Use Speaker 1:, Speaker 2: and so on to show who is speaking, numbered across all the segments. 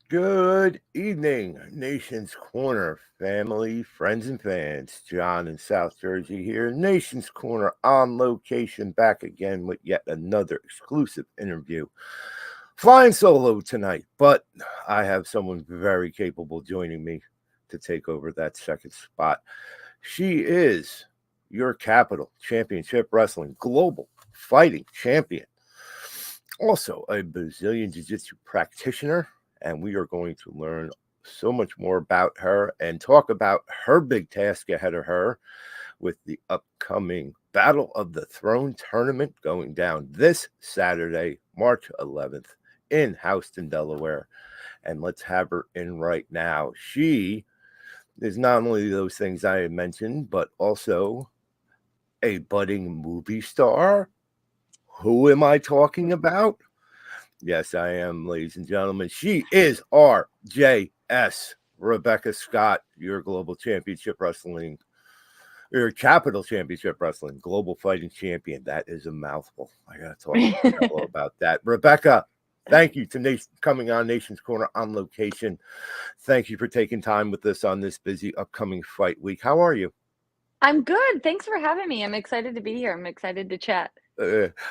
Speaker 1: Good evening, Nation's Corner family, friends, and fans. John in South Jersey here. Nation's Corner on location, back again with yet another exclusive interview. Flying solo tonight, but I have someone very capable joining me to take over that second spot. She is your Capital Championship Wrestling Global Fighting Champion, also a Brazilian Jiu Jitsu practitioner, and we are going to learn so much more about her and talk about her big task ahead of her with the upcoming Battle of the Throne tournament going down this Saturday, March 11th in Houston, Delaware. And let's have her in right now. She is not only those things I had mentioned, but also a budding movie star. Who am I talking about? Yes, I am, ladies and gentlemen. She is RJS, Rebecca Scott, your Global Championship Wrestling, your Capital Championship Wrestling Global Fighting Champion. That is a mouthful. I got to talk to Rebecca about that. Rebecca, thank you to coming on Nation's Corner on location. Thank you for taking time with us on this busy upcoming fight week. How are you?
Speaker 2: I'm good. Thanks for having me. I'm excited to be here. I'm excited to chat.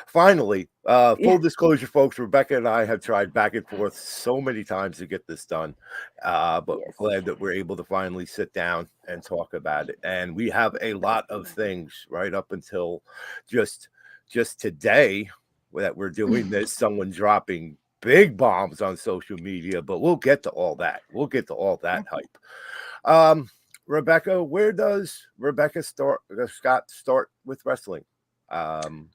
Speaker 1: Finally, full
Speaker 2: Yeah.
Speaker 1: disclosure, folks, Rebecca and I have tried back and forth so many times to get this done, but
Speaker 2: Yes.
Speaker 1: glad that we're able to finally sit down and talk about it. And we have a lot of things right up until just just today that we're doing this. Someone dropping big bombs on social media, but we'll get to all that. We'll get to all that hype. Um, Rebecca, where does Rebecca Scott start with wrestling? Um,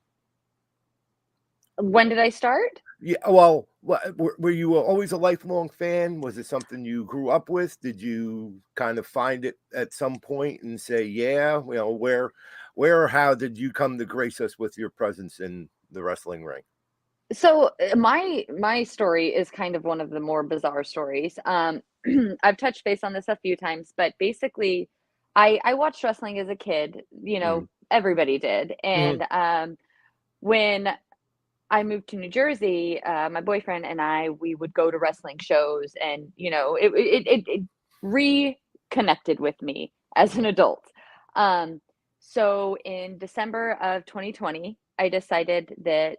Speaker 2: When did I start?
Speaker 1: Yeah, well, were you always a lifelong fan? Was it something you grew up with? Did you kind of find it at some point and say, "Yeah, where or how did you come to grace us with your presence in the wrestling ring?"
Speaker 2: So my story is kind of one of the more bizarre stories. I've touched base on this a few times, but basically, I watched wrestling as a kid.
Speaker 1: Mm-hmm.
Speaker 2: Everybody did,
Speaker 1: Mm-hmm.
Speaker 2: and when I moved to New Jersey, my boyfriend and we would go to wrestling shows, and it reconnected with me as an adult. Um, so in December of 2020, I decided that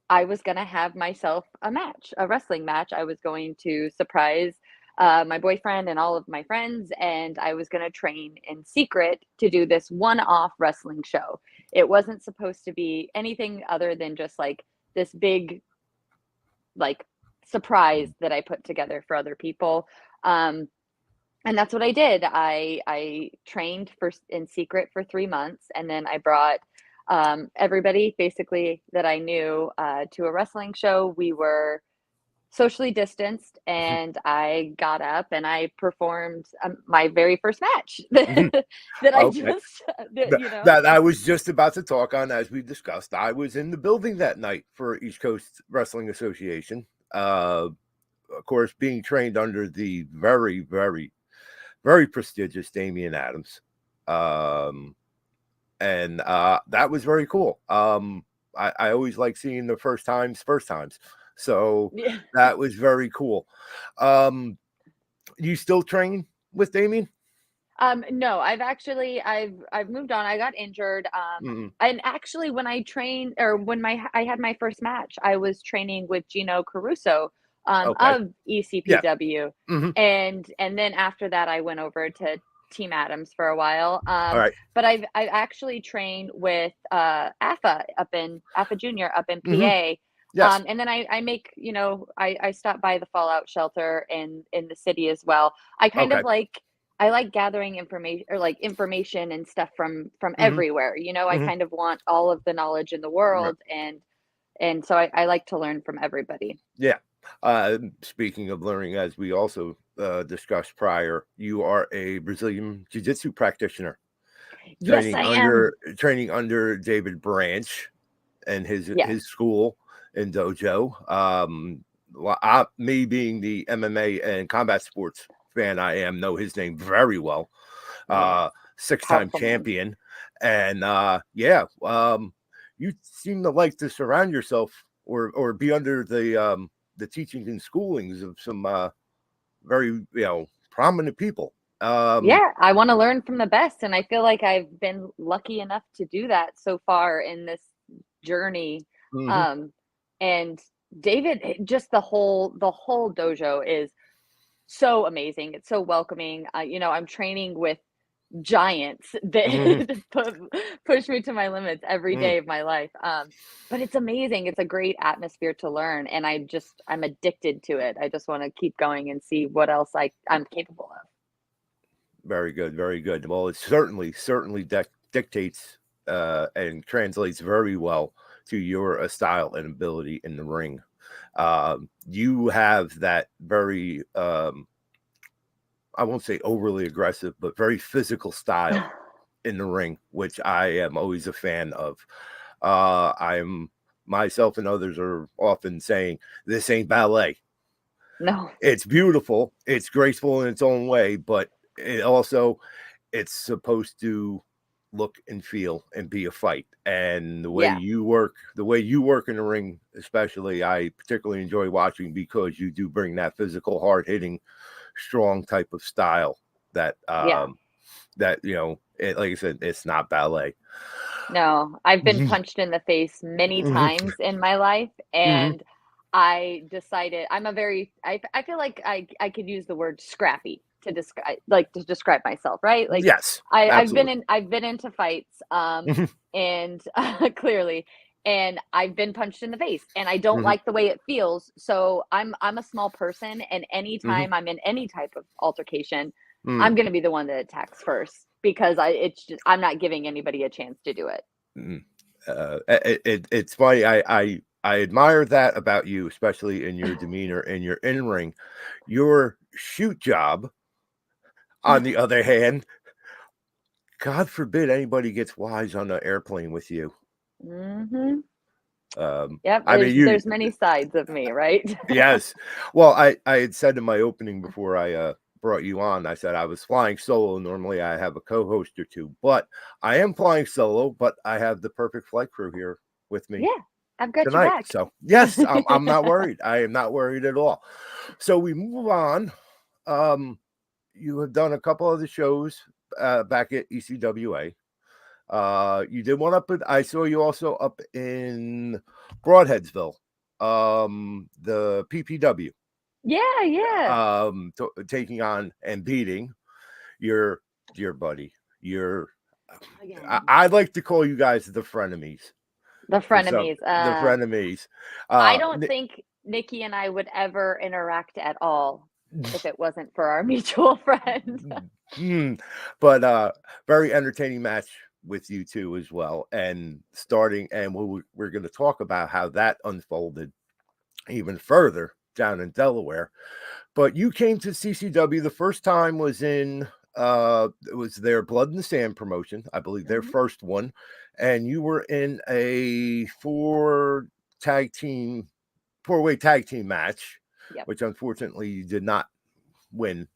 Speaker 2: I was going to have myself a match, a wrestling match. I was going to surprise my boyfriend and all of my friends, and I was going to train in secret to do this one-off wrestling show. It wasn't supposed to be anything other than just like this big like surprise that I put together for other people. Um, and that's what I did. I trained for in secret for 3 months, and then I brought everybody basically that I knew to a wrestling show. We were socially distanced, and I got up and I performed my very first match that I
Speaker 1: Okay,
Speaker 2: just
Speaker 1: that, that I was just about to talk on, as we discussed. I was in the building that night for East Coast Wrestling Association. Of course, being trained under the very, very, very prestigious Damian Adams. Um, and that was very cool. I always like seeing the first times. So
Speaker 2: yeah.
Speaker 1: that was very cool. Um, you still train with Damien?
Speaker 2: No, I've moved on. I got injured.
Speaker 1: Mm-hmm.
Speaker 2: And actually when I trained or when I had my first match, I was training with Gino Caruso
Speaker 1: Okay.
Speaker 2: of
Speaker 1: Yeah.
Speaker 2: ECPW.
Speaker 1: Mm-hmm.
Speaker 2: And then after that I went over to Team Adams for a while.
Speaker 1: All right.
Speaker 2: But I've actually trained with AFA Junior up in
Speaker 1: Mm-hmm.
Speaker 2: PA.
Speaker 1: Yes.
Speaker 2: And then I make, I stop by the Fallout shelter in the city as well. I kind
Speaker 1: Okay.
Speaker 2: of like I like gathering information or like information and stuff from
Speaker 1: Mm-hmm.
Speaker 2: everywhere. I
Speaker 1: Mm-hmm.
Speaker 2: kind of want all of the knowledge in the
Speaker 1: Right.
Speaker 2: world, and so I like to learn from everybody.
Speaker 1: Yeah. Speaking of learning, as we also discussed prior, you are a Brazilian Jiu Jitsu practitioner.
Speaker 2: Yes, I am.
Speaker 1: Training under David Branch and
Speaker 2: Yeah.
Speaker 1: his school and dojo. Me being the MMA and combat sports fan I am, know his name very well.
Speaker 2: Yes.
Speaker 1: 6-time
Speaker 2: Powerful man.
Speaker 1: champion, and you seem to like to surround yourself or be under the teachings and schoolings of some very prominent people.
Speaker 2: Yeah, I want to learn from the best, and I feel like I've been lucky enough to do that so far in this journey.
Speaker 1: Mhm.
Speaker 2: Um, and David, just the whole dojo is so amazing. It's so welcoming. I'm training with giants
Speaker 1: Mhm.
Speaker 2: that push me to my limits every
Speaker 1: Mm.
Speaker 2: day of my life. But it's amazing. It's a great atmosphere to learn, and I'm addicted to it. I just want to keep going and see what else I'm capable of.
Speaker 1: Very good, very good. Well, it certainly dictates and translates very well to your style and ability in the ring. You have that very, I won't say overly aggressive, but very physical style in the ring, which I am always a fan of. I'm myself and others are often saying this ain't ballet.
Speaker 2: No.
Speaker 1: It's beautiful, it's graceful in its own way, but it's supposed to look and feel and be a fight. And
Speaker 2: Yeah.
Speaker 1: the way you work in the ring, especially, I particularly enjoy watching because you do bring that physical, hard hitting, strong type of style that
Speaker 2: Yeah.
Speaker 1: like I said, it's not ballet.
Speaker 2: No, I've been
Speaker 1: Mhm.
Speaker 2: punched in the face many
Speaker 1: Mhm.
Speaker 2: times in my life,
Speaker 1: Mhm.
Speaker 2: and I decided I feel like I could use the word scrappy to describe myself, right? Like
Speaker 1: Yes, absolutely.
Speaker 2: I've been into fights,
Speaker 1: Mhm.
Speaker 2: and clearly, and I've been punched in the face, and I don't
Speaker 1: Mhm.
Speaker 2: like the way it feels. So I'm a small person, and
Speaker 1: Mhm.
Speaker 2: anytime I'm in any type of altercation,
Speaker 1: Mm.
Speaker 2: I'm gonna be the one that attacks first because I'm not giving anybody a chance to do it.
Speaker 1: Mm. It's funny. I admire that about you, especially in your demeanor and your in ring. Your shoot job, on the other hand, God forbid anybody gets wise on an airplane with you.
Speaker 2: Mhm. Yep,
Speaker 1: I mean,
Speaker 2: there's many sides of me, right?
Speaker 1: yes. Well, I had said in my opening before I brought you on, I said I was flying solo. Normally I have a co-host or two, but I am flying solo, but I have the perfect flight crew here with me
Speaker 2: Yeah, I've got your
Speaker 1: tonight.
Speaker 2: back.
Speaker 1: So yes, I'm not worried. I am not worried at all. So we move on. Um, you have done a couple of the shows back at ECWA. You did one up I saw you also up in Broadheadsville, the PPW,
Speaker 2: Yeah, yeah.
Speaker 1: taking on and beating your dear buddy. Your
Speaker 2: Again,
Speaker 1: I'd like to call you guys the frenemies
Speaker 2: the
Speaker 1: for some
Speaker 2: frenemies.
Speaker 1: the frenemies.
Speaker 2: I
Speaker 1: Uh,
Speaker 2: don't think Nikki and I would ever interact at all if it wasn't for our mutual friend.
Speaker 1: Mm, but very entertaining match with you two as well. And we're going to talk about how that unfolded even further down in Delaware. But you came to CCW the first time was in it was their Blood in the Sand promotion, I believe their
Speaker 2: Mhm.
Speaker 1: first one, and you were in a tag team four-way tag team match,
Speaker 2: Yep.
Speaker 1: which unfortunately you did not win.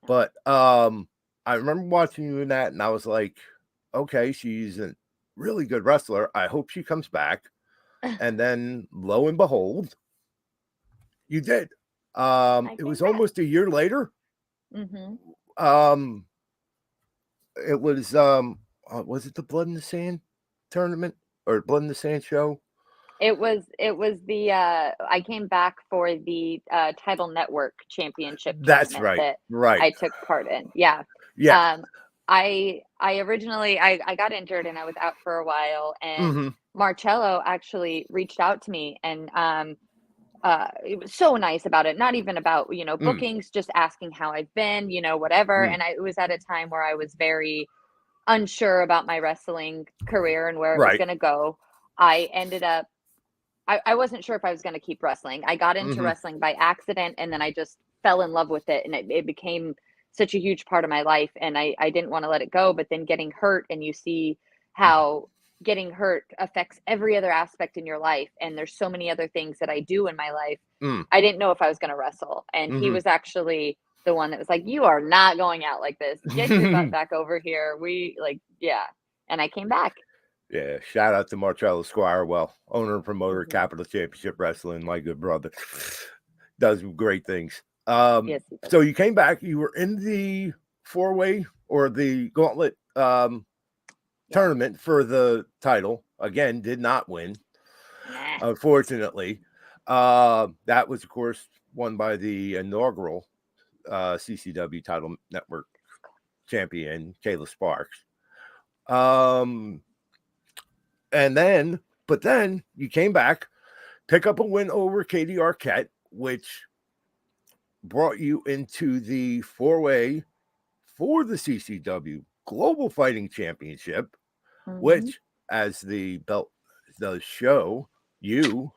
Speaker 1: But I remember watching you in that and I was like, okay, she's a really good wrestler. I hope she comes back. And then lo and behold, you did.
Speaker 2: I
Speaker 1: It
Speaker 2: came
Speaker 1: was
Speaker 2: back.
Speaker 1: almost a year later.
Speaker 2: Mhm.
Speaker 1: Um, it was it the Blood in the Sand tournament or Blood in the Sand show?
Speaker 2: It was the I came back for the Title Network Championship
Speaker 1: That's
Speaker 2: tournament
Speaker 1: right.
Speaker 2: that
Speaker 1: Right.
Speaker 2: I took part in. Yeah.
Speaker 1: Yeah.
Speaker 2: Um I originally I got injured and I was out for a while, and
Speaker 1: Hmm.
Speaker 2: Marcello actually reached out to me, and it was so nice about it. Not even about,
Speaker 1: Mm,
Speaker 2: bookings, just asking how I've been, whatever.
Speaker 1: mm,
Speaker 2: And it was at a time where I was very unsure about my wrestling career and where it was
Speaker 1: right.
Speaker 2: going to go. I ended up I wasn't sure if I was gonna keep wrestling. I got into
Speaker 1: Hmm.
Speaker 2: wrestling by accident, and then I just fell in love with it, and it became such a huge part of my life, and I didn't wanna let it go. But then getting hurt, and you see how getting hurt affects every other aspect in your life, and there's so many other things that I do in my life.
Speaker 1: Mm,
Speaker 2: I didn't know if I was gonna wrestle, and he
Speaker 1: hmm.
Speaker 2: was actually the one that was like, "You are not going out like this. Get your butt back over here." We like, yeah, and I came back.
Speaker 1: Yeah, shout out to Marcello Squirewell, owner and promoter of
Speaker 2: Mhm.
Speaker 1: Capital Championship Wrestling, my good brother. Does great things.
Speaker 2: Yes, he does.
Speaker 1: So you came back. You were in the 4-way or the gauntlet tournament for the title. Again, did not win, unfortunately. That was, of course, won by the inaugural CCW title network champion, Kayla Sparks. And then you came back, pick up a win over Katie Arquette, which brought you into the 4-way for the CCW Global Fighting Championship, which, as the belt does show, you.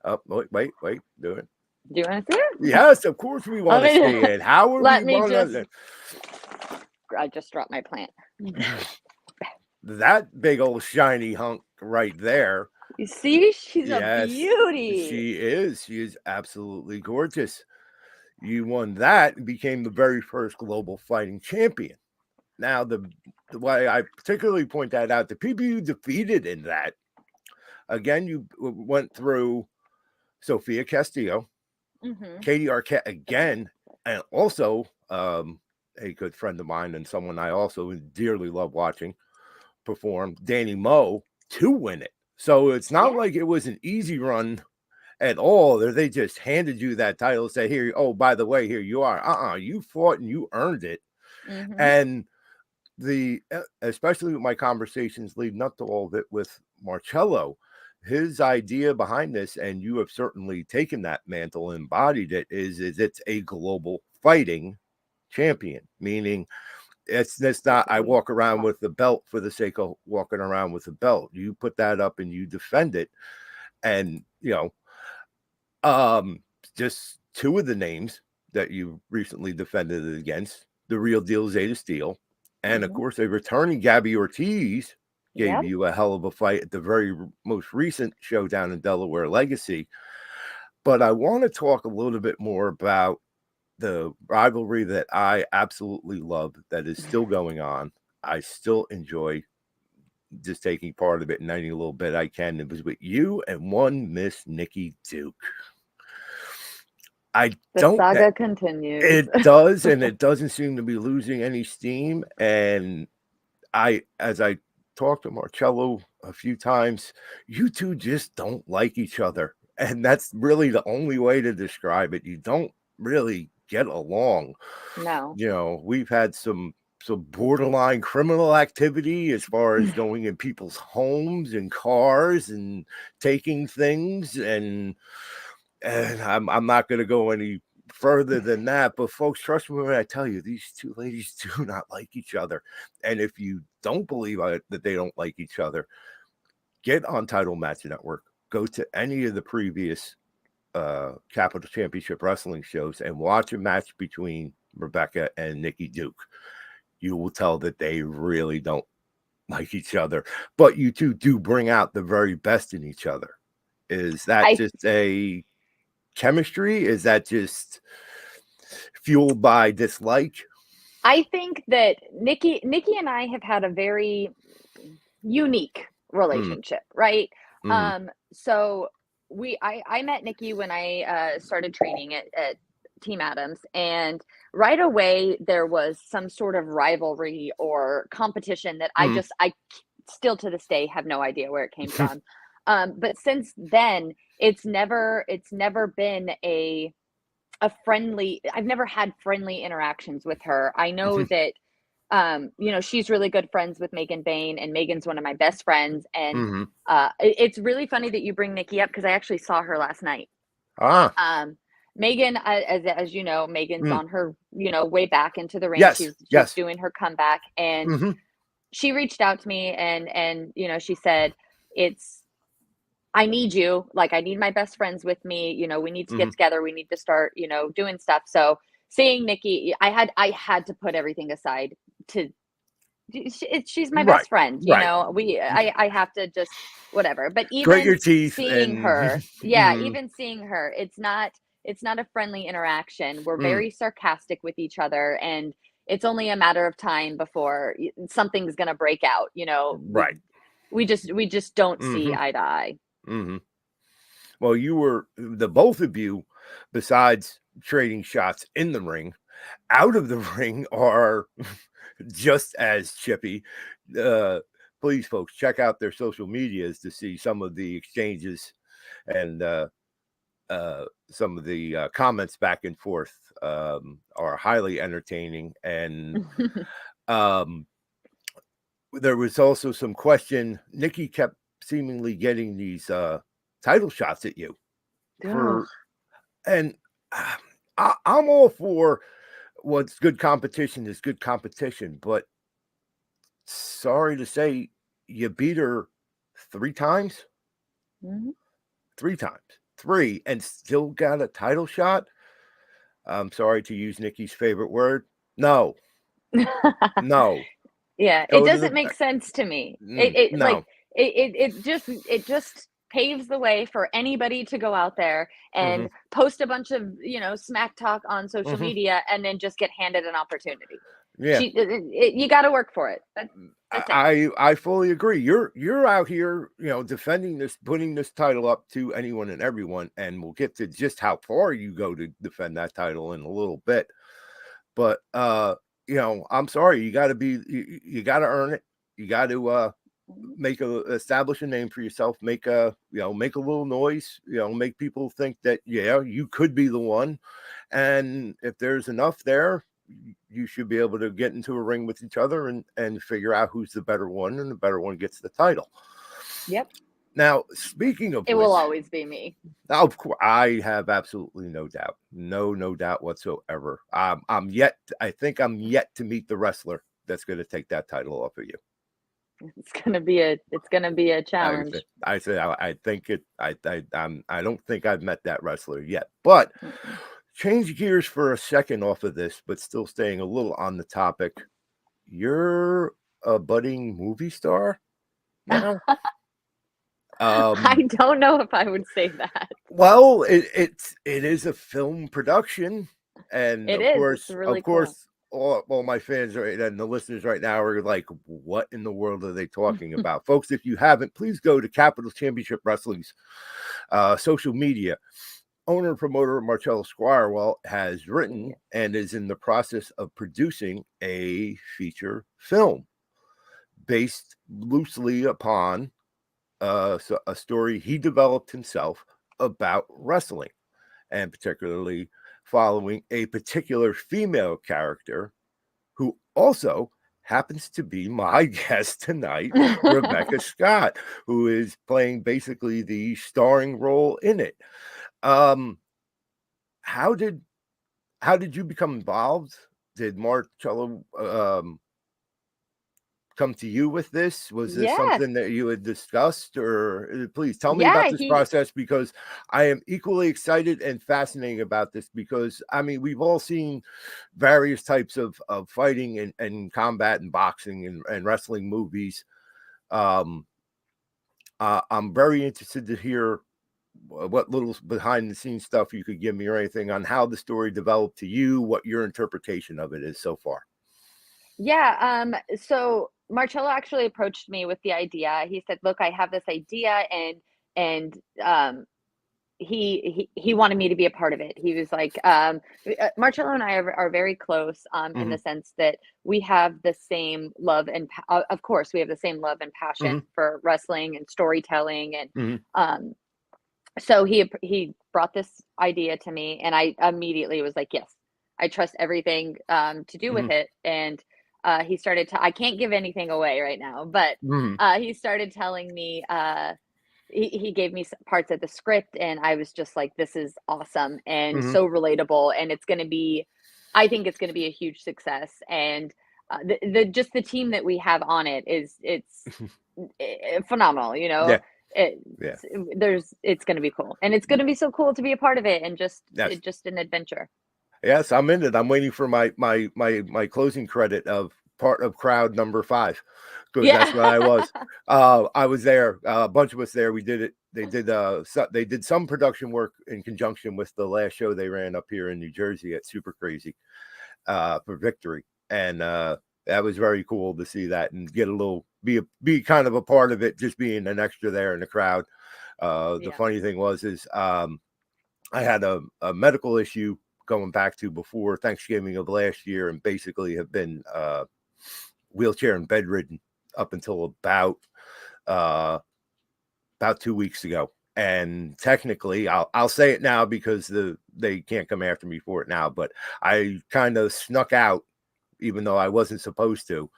Speaker 1: Oh, wait, do it.
Speaker 2: Do you want to see it?
Speaker 1: Yes, of course we want to see it. How would
Speaker 2: Let
Speaker 1: we
Speaker 2: me
Speaker 1: want
Speaker 2: just. I just dropped my plant.
Speaker 1: That big old shiny hunk right there.
Speaker 2: You see, she's a beauty.
Speaker 1: She is. She is absolutely gorgeous. You won that and became the very first global fighting champion. Now, the way I particularly point that out, the people you defeated in that, again, you went through Sophia Castillo, Katie Arquette again, and also a good friend of mine and someone I also dearly love watching perform, Danny Moe, to win it. So it's not like it was an easy run at all. They just handed you that title, say, here, oh, by the way, here you are. You fought and you earned it. And especially with my conversations leading up to all of it with Marcello, his idea behind this, and you have certainly taken that mantle and embodied it, is it's a global fighting champion, meaning it's not I walk around with the belt for the sake of walking around with the belt. You put that up and you defend it. And just two of the names that you recently defended it against, the real deal Zeta Steel, and of course a returning Gabby Ortiz gave you a hell of a fight at the very most recent showdown in Delaware Legacy. But I want to talk a little bit more about the rivalry that I absolutely love that is still going on. I still enjoy just taking part of it and any little bit I can. It was with you and one Miss Nikki Duke. The
Speaker 2: saga continues.
Speaker 1: It does, and it doesn't seem to be losing any steam. And as I talked to Marcello a few times, you two just don't like each other. And that's really the only way to describe it. You don't really get along.
Speaker 2: No.
Speaker 1: We've had some borderline criminal activity as far as going in people's homes and cars and taking things, and I'm not going to go any further than that, but folks, trust me when I tell you, these two ladies do not like each other. And if you don't believe that they don't like each other, get on Title Match Network, go to any of the previous Capital Championship Wrestling shows and watch a match between Rebecca and Nikki Duke. You will tell that they really don't like each other, but you two do bring out the very best in each other. Is that just a chemistry? Is that just fueled by dislike?
Speaker 2: I think that Nikki and I have had a very unique relationship, right? So I met Nikki when I started training at Team Adams, and right away there was some sort of rivalry or competition that I still to this day have no idea where it came from. But since then, it's never been a friendly. I've never had friendly interactions with her. I know that she's really good friends with Megan Bain, and Megan's one of my best friends. And it's really funny that you bring Nikki up, because I actually saw her last night. Megan, as you know, Megan's on her way back into the ring.
Speaker 1: Yes.
Speaker 2: She's doing her comeback, and she reached out to me, and she said, I need you. Like, I need my best friends with me. We need to get together. We need to start, doing stuff. So seeing Nikki, I had to put everything aside she's my best friend. I have to just whatever. But even seeing her, even seeing her, it's not a friendly interaction. We're very sarcastic with each other, and it's only a matter of time before something's going to break out.
Speaker 1: Right.
Speaker 2: We just don't see eye to eye.
Speaker 1: Well, you were the both of you besides trading shots in the ring, out of the ring are just as chippy. Please, folks, check out their social medias to see some of the exchanges and some of the comments back and forth are highly entertaining. And there was also some question. Nikki kept seemingly getting these title shots at you. And I'm all for what's good competition is good competition, but sorry to say, you beat her 3 times. 3 times. 3 and still got a title shot. I'm sorry to use Nikki's favorite word. No. No.
Speaker 2: Yeah, it doesn't make sense to me. It
Speaker 1: No.
Speaker 2: like it just paves the way for anybody to go out there and post a bunch of, smack talk on social media and then just get handed an opportunity.
Speaker 1: Yeah.
Speaker 2: You got to work for it.
Speaker 1: I fully agree. You're out here, defending this, putting this title up to anyone and everyone, and we'll get to just how far you go to defend that title in a little bit. But I'm sorry, you got to earn it. You got to establish a name for yourself, make a little noise, make people think that you could be the one, and if there's enough there, you should be able to get into a ring with each other and figure out who's the better one, and the better one gets the title.
Speaker 2: Yep.
Speaker 1: Now, speaking of
Speaker 2: it will always be me.
Speaker 1: Of course, I have absolutely no doubt, no doubt whatsoever. I think I'm yet to meet the wrestler that's going to take that title off of you.
Speaker 2: It's gonna be a challenge.
Speaker 1: I don't think I've met that wrestler yet. But change gears for a second off of this, but still staying a little on the topic. You're a budding movie star now.
Speaker 2: I don't know if I would say that.
Speaker 1: Well, it is a film production, and
Speaker 2: of
Speaker 1: course, all my fans and the listeners right now are like, "What in the world are they talking about?" Folks, if you haven't, please go to Capital Championship Wrestling's social media. Owner promoter Marcello Squirewell has written and is in the process of producing a feature film based loosely upon a story he developed himself about wrestling, and particularly following a particular female character who also happens to be my guest tonight, Rebecca Scott, who is playing basically the starring role in it. How did you become involved? Did Marcello come to you with this? Was this something that you had discussed, or please tell me about this process, because I am equally excited and fascinated about this, because we've all seen various types of fighting and combat and boxing and wrestling movies. I'm very interested to hear what little behind the scenes stuff you could give me, or anything on how the story developed to you, what your interpretation of it is so far.
Speaker 2: So Marcello actually approached me with the idea. He said, "Look, I have this idea," and he wanted me to be a part of it. He was like, Marcello and I are very close in the sense that we have the same love and of course we have the same love and passion for wrestling and storytelling, and so he brought this idea to me, and I immediately was like, yes, I trust everything to do with it. And he started to, I can't give anything away right now, but he started telling me, he gave me parts of the script, and I was just like, this is awesome and so relatable, and I think it's going to be a huge success. And just the team that we have on it's phenomenal, it's going to be cool, and it's going to be so cool to be a part of it, and just an adventure.
Speaker 1: Yes, I'm in it. I'm waiting for my closing credit of part of crowd number 5, because that's what I was. I was there. A bunch of us there. We did it. They did some production work in conjunction with the last show they ran up here in New Jersey at Super Crazy for Victory, and that was very cool to see that and get a little be kind of a part of it, just being an extra there in the crowd. The funny thing was I had a medical issue going back to before Thanksgiving of last year, and basically have been wheelchair and bedridden up until about 2 weeks ago. And technically, I'll say it now because they can't come after me for it now, but I kind of snuck out, even though I wasn't supposed to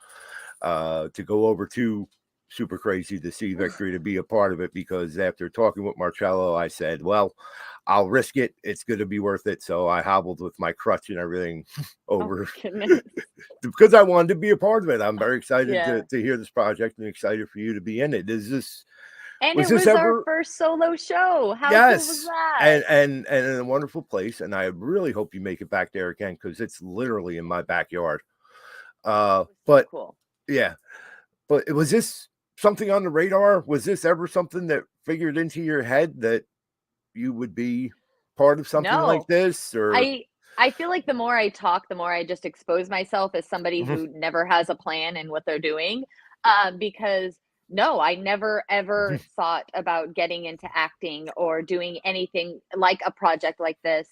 Speaker 1: go over to Super Crazy to see Victory, to be a part of it, because after talking with Marcello, I said, well, I'll risk it. It's going to be worth it. So I hobbled with my crutch and everything over because I wanted to be a part of it. I'm very excited to hear this project and excited for you to be in it.
Speaker 2: And
Speaker 1: was
Speaker 2: it
Speaker 1: this
Speaker 2: was
Speaker 1: ever
Speaker 2: our first solo show. How cool was that?
Speaker 1: And in a wonderful place. And I really hope you make it back there again, because it's literally in my backyard. But cool. Yeah. But was this something on the radar? Was this ever something that figured into your head that you would be part of something like this? Or
Speaker 2: I feel like the more I talk, the more I just expose myself as somebody who never has a plan in what they're doing. Because no, I never ever thought about getting into acting or doing anything like a project like this.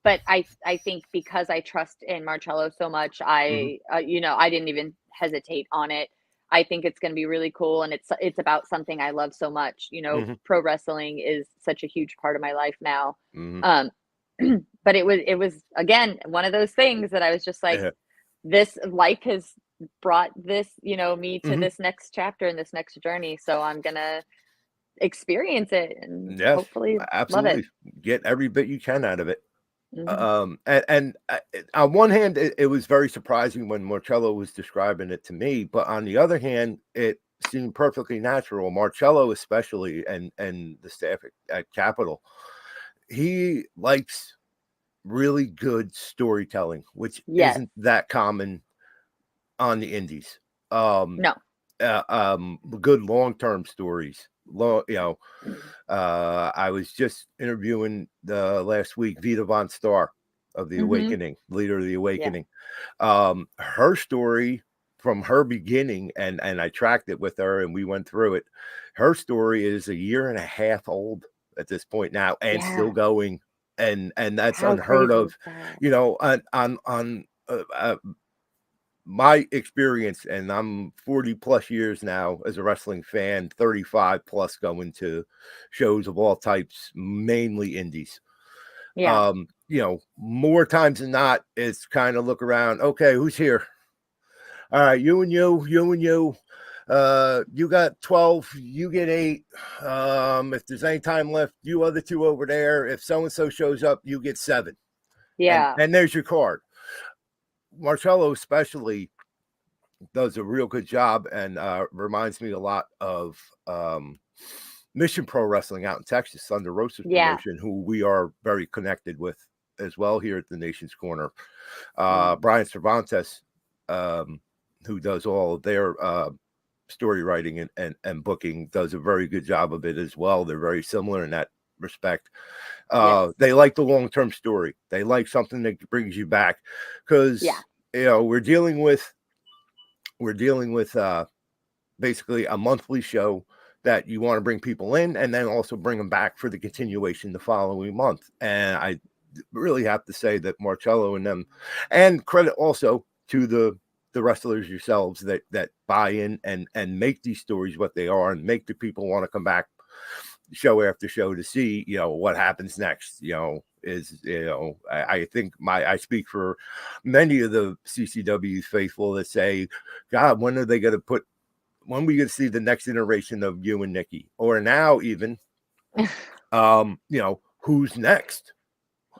Speaker 2: But I think because I trust in Marcello so much, I didn't even hesitate on it. I think it's going to be really cool, and it's about something I love so much. Pro wrestling is such a huge part of my life now. But it was again one of those things that I was just like, this life has brought this, me to this next chapter and this next journey. So I'm gonna experience it and hopefully
Speaker 1: absolutely
Speaker 2: love it.
Speaker 1: Get every bit you can out of it. And on one hand, it was very surprising when Marcello was describing it to me, but on the other hand, it seemed perfectly natural. Marcello, especially, and the staff at Capitol, he likes really good storytelling, which isn't that common on the indies.
Speaker 2: No.
Speaker 1: Good long-term stories. I was just interviewing last week Vita Von Starr of the Awakening, leader of the Awakening. Her story from her beginning, and I tracked it with her and we went through it. Her story is a year and a half old at this point now, and still going, and that's unheard of. On my experience, and I'm 40 plus years now as a wrestling fan, 35 plus going to shows of all types, mainly indies. More times than not, it's kind of look around. Okay, who's here? All right, you and you. You got 12, you get 8. If there's any time left, you other 2 over there. If so-and-so shows up, you get 7. And there's your card. Marcello especially does a real good job, and reminds me a lot of Mission Pro Wrestling out in Texas under Rosa's promotion, who we are very connected with as well here at the Nation's Corner. Brian Cervantes, who does all of their story writing and booking, does a very good job of it as well. They're very similar in that respect. They like the long-term story. They like something that brings you back, because we're dealing with basically a monthly show that you want to bring people in and then also bring them back for the continuation the following month. And I really have to say that Marcello and them, and credit also to the wrestlers yourselves that buy in and make these stories what they are, and make the people want to come back show after show to see what happens next. I think I speak for many of the CCW faithful that say, God, when are they going to see the next iteration of you and Nikki? Or now even who's next?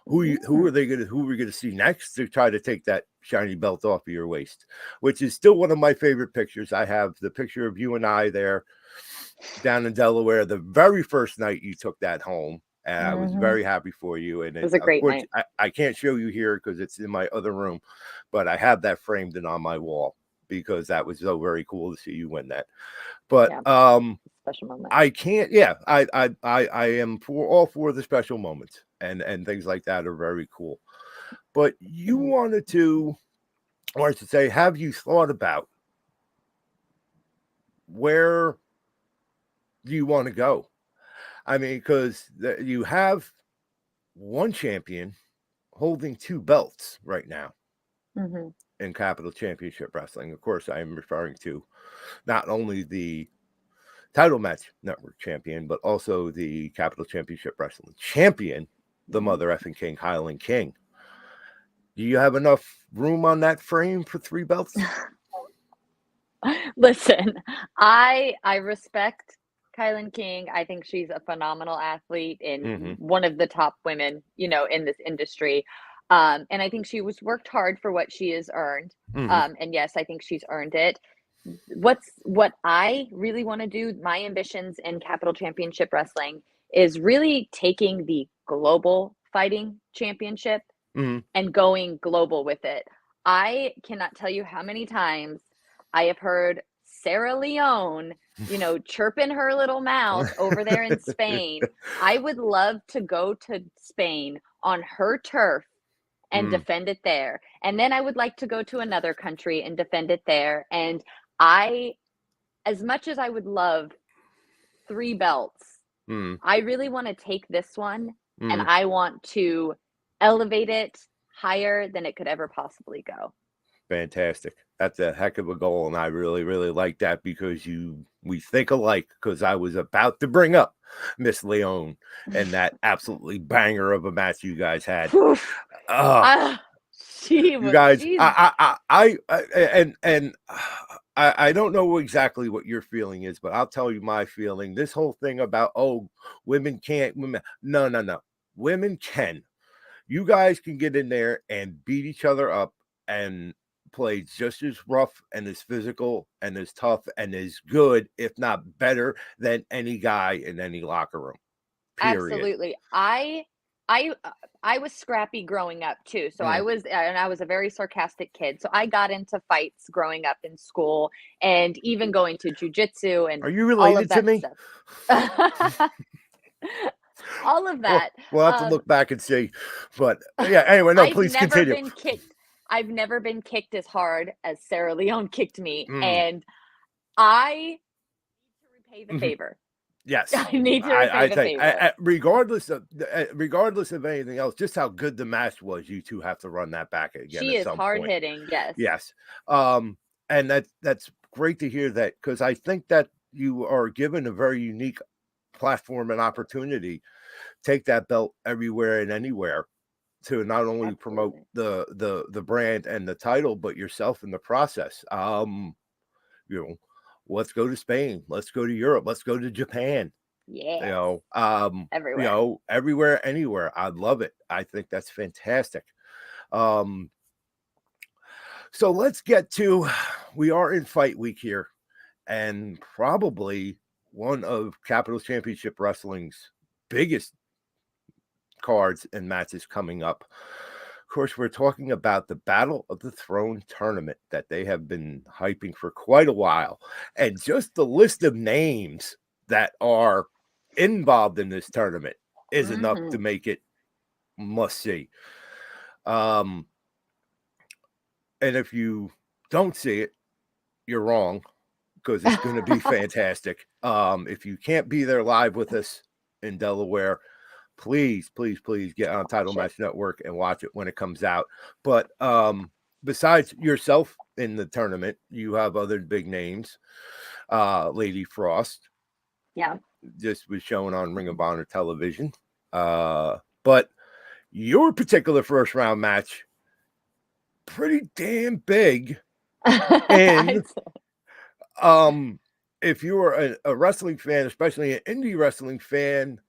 Speaker 1: Who are we going to see next to try to take that shiny belt off of your waist? Which is still one of my favorite pictures. I have the picture of you and I there down in Delaware, the very first night you took that home, and I was very happy for you. And
Speaker 2: it was a great night.
Speaker 1: I can't show you here because it's in my other room, but I have that framed and on my wall, because that was so very cool to see you win that. But
Speaker 2: special moment.
Speaker 1: I can't. I am for all for the special moments, and things like that are very cool. But you wanted to, or I should say, have you thought about where do you want to go? I mean, because you have one champion holding two belts right now
Speaker 2: Mm-hmm.
Speaker 1: in Capital Championship Wrestling. Of course, I am referring to not only the Title Match Network champion, but also the Capital Championship Wrestling champion, the Mother effing King, Highland King. Do you have enough room on that frame for 3 belts?
Speaker 2: Listen, I respect Kylan King. I think she's a phenomenal athlete and one of the top women, in this industry. And I think she was worked hard for what she has earned. And yes, I think she's earned it. What I really want to do, my ambitions in Capital Championship Wrestling is really taking the global fighting championship and going global with it. I cannot tell you how many times I have heard Sarah Leone, chirping her little mouth over there in Spain. I would love to go to Spain on her turf and defend it there. And then I would like to go to another country and defend it there. And as much as I would love 3 belts, I really want to take this one and I want to elevate it higher than it could ever possibly go.
Speaker 1: Fantastic. That's a heck of a goal, and I really, really like that because we think alike. Because I was about to bring up Miss Leone and that absolutely banger of a match you guys had. You guys, I don't know exactly what your feeling is, but I'll tell you my feeling. This whole thing about women can't, no, women can. You guys can get in there and beat each other up and play just as rough and as physical and as tough and as good, if not better, than any guy in any locker room. Period.
Speaker 2: Absolutely. I was scrappy growing up too. So I was a very sarcastic kid. So I got into fights growing up in school and even going to jujitsu and
Speaker 1: are you related to me?
Speaker 2: Stuff. All of that.
Speaker 1: We'll have to look back and see. But yeah, anyway, no, please continue.
Speaker 2: I've never been kicked as hard as Sarah Leone kicked me. And I need to repay the favor.
Speaker 1: Yes,
Speaker 2: I need to repay the favor.
Speaker 1: Regardless of anything else, just how good the match was, you two have to run that back again.
Speaker 2: She is hard hitting, yes.
Speaker 1: Yes, and that's great to hear that because I think that you are given a very unique platform and opportunity. Take that belt everywhere and anywhere to not only promote the brand and the title, but yourself in the process. Let's go to Spain. Let's go to Europe. Let's go to Japan.
Speaker 2: Yeah.
Speaker 1: Everywhere. Everywhere, anywhere. I'd love it. I think that's fantastic. So let's get to, we are in fight week here, and probably one of Capital Championship Wrestling's biggest cards and matches coming up. Of course, we're talking about the Battle of the Throne tournament that they have been hyping for quite a while. And just the list of names that are involved in this tournament is enough to make it must see. And if you don't see it, you're wrong, because it's going to be fantastic. If you can't be there live with us in Delaware, please get on Title Match Network and watch it when it comes out. But besides yourself in the tournament, you have other big names. Lady Frost.
Speaker 2: Yeah.
Speaker 1: Just was shown on Ring of Honor television. But your particular first round match, pretty damn big. And if you're a wrestling fan, especially an indie wrestling fan,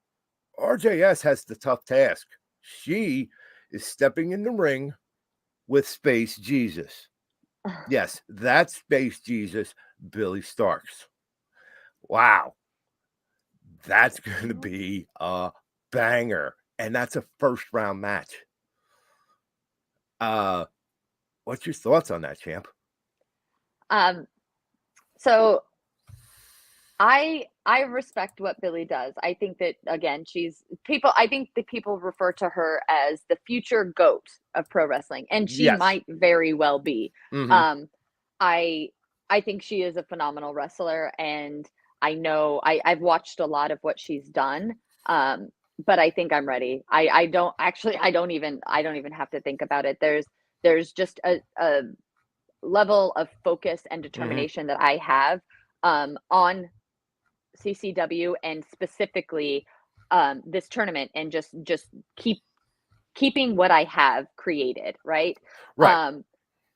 Speaker 1: RJS has the tough task. She is stepping in the ring with Space Jesus. Yes, that's Space Jesus, Billy Starks. Wow. That's going to be a banger. And that's a first round match. What's your thoughts on that, champ?
Speaker 2: So I respect what Billy does. I think that, again, I think that people refer to her as the future GOAT of pro wrestling, and she might very well be. I think she is a phenomenal wrestler, and I know I've watched a lot of what she's done. but I think I'm ready. I don't actually, I don't even have to think about it. There's just a level of focus and
Speaker 1: Hmm.
Speaker 2: determination that I have on CCW and specifically this tournament, and just keeping what I have created, right?
Speaker 1: Right.
Speaker 2: Um,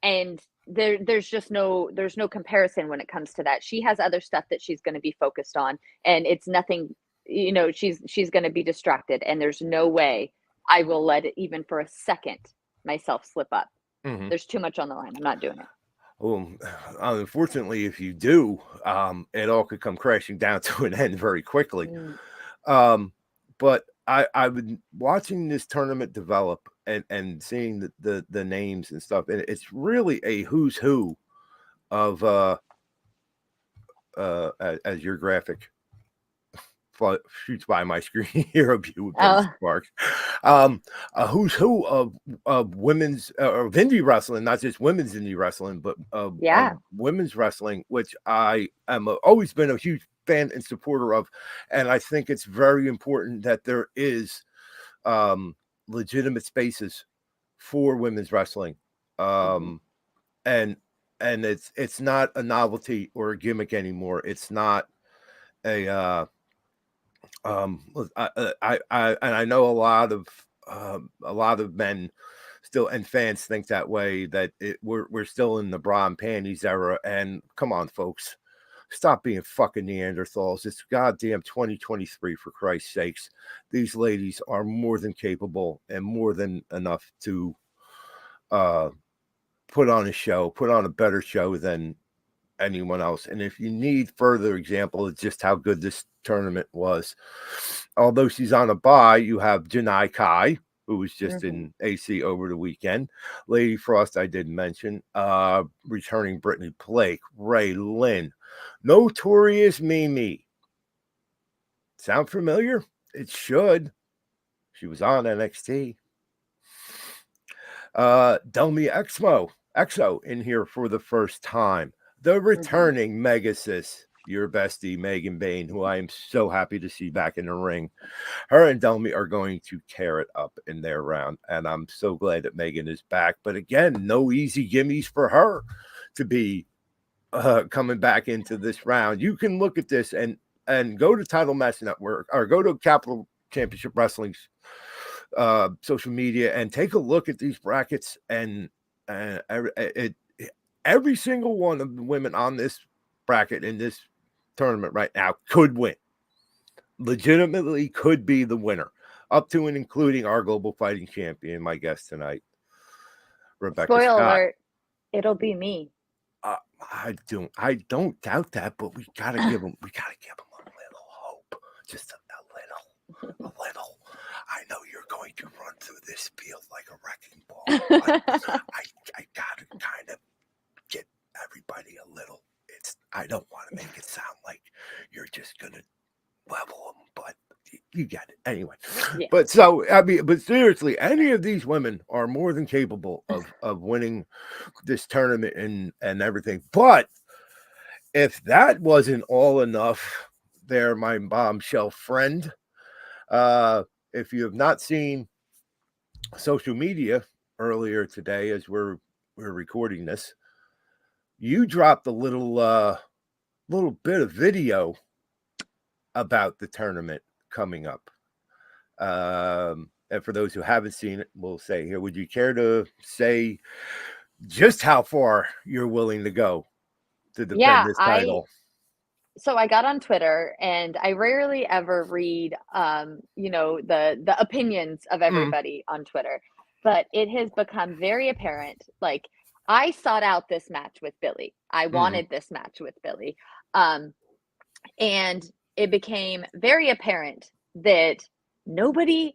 Speaker 2: and there's just no comparison when it comes to that. She has other stuff that she's going to be focused on, and it's nothing, she's going to be distracted, and there's no way I will let it, even for a second, myself slip up.
Speaker 1: Hmm.
Speaker 2: There's too much on the line. I'm not doing it.
Speaker 1: Well, unfortunately, if you do, it all could come crashing down to an end very quickly.
Speaker 2: Mm.
Speaker 1: Um, but I've been watching this tournament develop and seeing the names and stuff, and it's really a who's who of as your graphic shoots by my screen here of you with Billy
Speaker 2: Oh,
Speaker 1: Sparks. A who's who of women's of indie wrestling, not just women's indie wrestling, but of
Speaker 2: yeah.
Speaker 1: women's wrestling, which I am always been a huge fan and supporter of, and I think it's very important that there is legitimate spaces for women's wrestling,
Speaker 2: Hmm.
Speaker 1: and it's not a novelty or a gimmick anymore. It's not a and I know a lot of men still and fans think that way, that we're still in the bra and panties era. And come on, folks, stop being fucking Neanderthals. It's goddamn 2023, for Christ's sakes. These ladies are more than capable and more than enough to uh, put on a show, put on a better show than anyone else. And if you need further example of just how good this tournament was, although she's on a bye, you have Janai Kai, who was just
Speaker 2: Hmm.
Speaker 1: in AC over the weekend. Lady Frost, I did mention. Returning Brittany Blake, Ray Lynn, Notorious Mimi. Sound familiar? It should. She was on NXT. Delmi Exo in here for the first time. The
Speaker 2: Hmm.
Speaker 1: returning Megasis, your bestie, Megan Bain, who I am so happy to see back in the ring. Her and Delmi are going to tear it up in their round, and I'm so glad that Megan is back. But again, no easy gimmies for her to be coming back into this round. You can look at this and go to Title Match Network or go to Capital Championship Wrestling's social media and take a look at these brackets, and every single one of the women on this bracket in this tournament right now could win, legitimately could be the winner, up to and including our global fighting champion, my guest tonight, Rebecca
Speaker 2: Spoiler
Speaker 1: Scott.
Speaker 2: alert, it'll be me.
Speaker 1: I don't doubt that, but we gotta give them a little hope, just a little. I know you're going to run through this field like a wrecking ball, but I gotta kind of get everybody a little. I don't want to make it sound like you're just gonna level them, but you get it anyway.
Speaker 2: Yeah.
Speaker 1: But so I mean, but seriously, any of these women are more than capable of winning this tournament and everything. But if that wasn't all enough, there, my bombshell friend. Uh, if you have not seen social media earlier today, as we're recording this, you dropped a little bit of video about the tournament coming up. And for those who haven't seen it, we'll say here, would you care to say just how far you're willing to go to defend
Speaker 2: Yeah,
Speaker 1: this title?
Speaker 2: so I got on Twitter, and I rarely ever read the opinions of
Speaker 1: Mm,
Speaker 2: everybody on Twitter, but it has become very apparent, like, I sought out this match with Billy. I
Speaker 1: mhm.
Speaker 2: wanted this match with Billy. Um and it became very apparent that nobody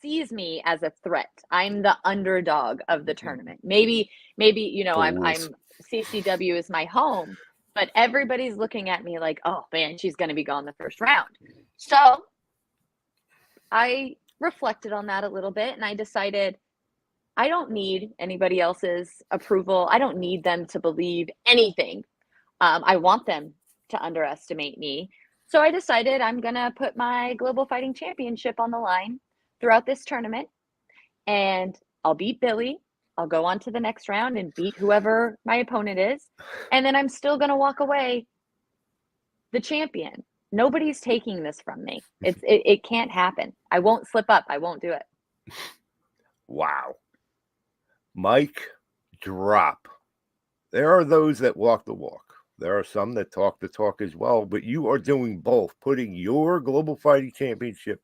Speaker 2: sees me as a threat. I'm the underdog of the tournament. Maybe
Speaker 1: Fools.
Speaker 2: I'm CCW is my home, but everybody's looking at me like, "Oh, man, she's going to be gone the first round." So, I reflected on that a little bit, and I decided I don't need anybody else's approval. I don't need them to believe anything. I want them to underestimate me. So I decided I'm going to put my Global Fighting Championship on the line throughout this tournament, and I'll beat Billy. I'll go on to the next round and beat whoever my opponent is. And then I'm still going to walk away the champion. Nobody's taking this from me. It can't happen. I won't slip up. I won't do it.
Speaker 1: Wow. Mic drop. There are those that walk the walk. There are some that talk the talk as well, but you are doing both, putting your Global Fighting Championship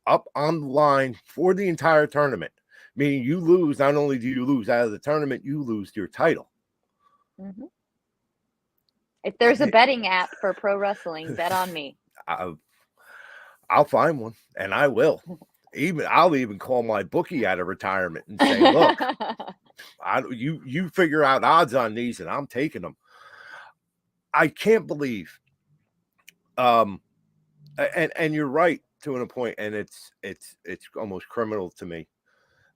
Speaker 1: up on the line for the entire tournament. Meaning you lose, not only do you lose out of the tournament, you lose your title.
Speaker 2: Mm-hmm. If there's a betting app for pro wrestling, bet on me.
Speaker 1: I'll find one, and I will. I'll even call my bookie out of retirement and say, "Look, you figure out odds on these, and I'm taking them." I can't believe, and you're right to a point, and it's almost criminal to me.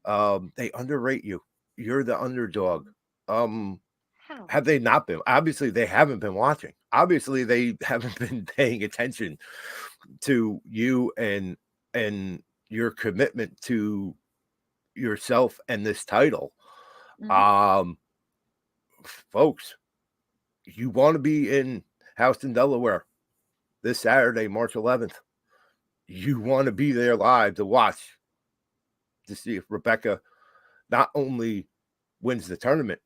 Speaker 1: They underrate you. You're the underdog.
Speaker 2: How?
Speaker 1: Have they not been? Obviously, they haven't been watching. Obviously, they haven't been paying attention to you and your commitment to yourself and this title.
Speaker 2: Mm-hmm.
Speaker 1: Folks, you want to be in Houston, Delaware this Saturday, March 11th. You want to be there live to watch, to see if Rebecca not only wins the tournament,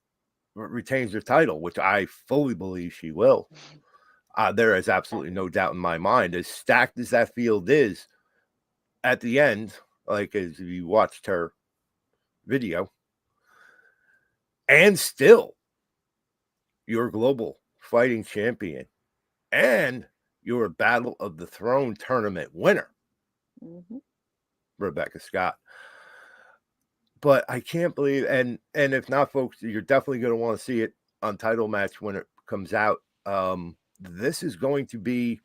Speaker 1: but retains her title, which I fully believe she will. There is absolutely no doubt in my mind, as stacked as that field is at the end, like as you watched her video, and still your Global Fighting Champion and your Battle of the Throne tournament winner,
Speaker 2: Mm-hmm.
Speaker 1: Rebecca Scott. But I can't believe, and if not, folks, you're definitely going to want to see it on Title Match when it comes out. This is going to be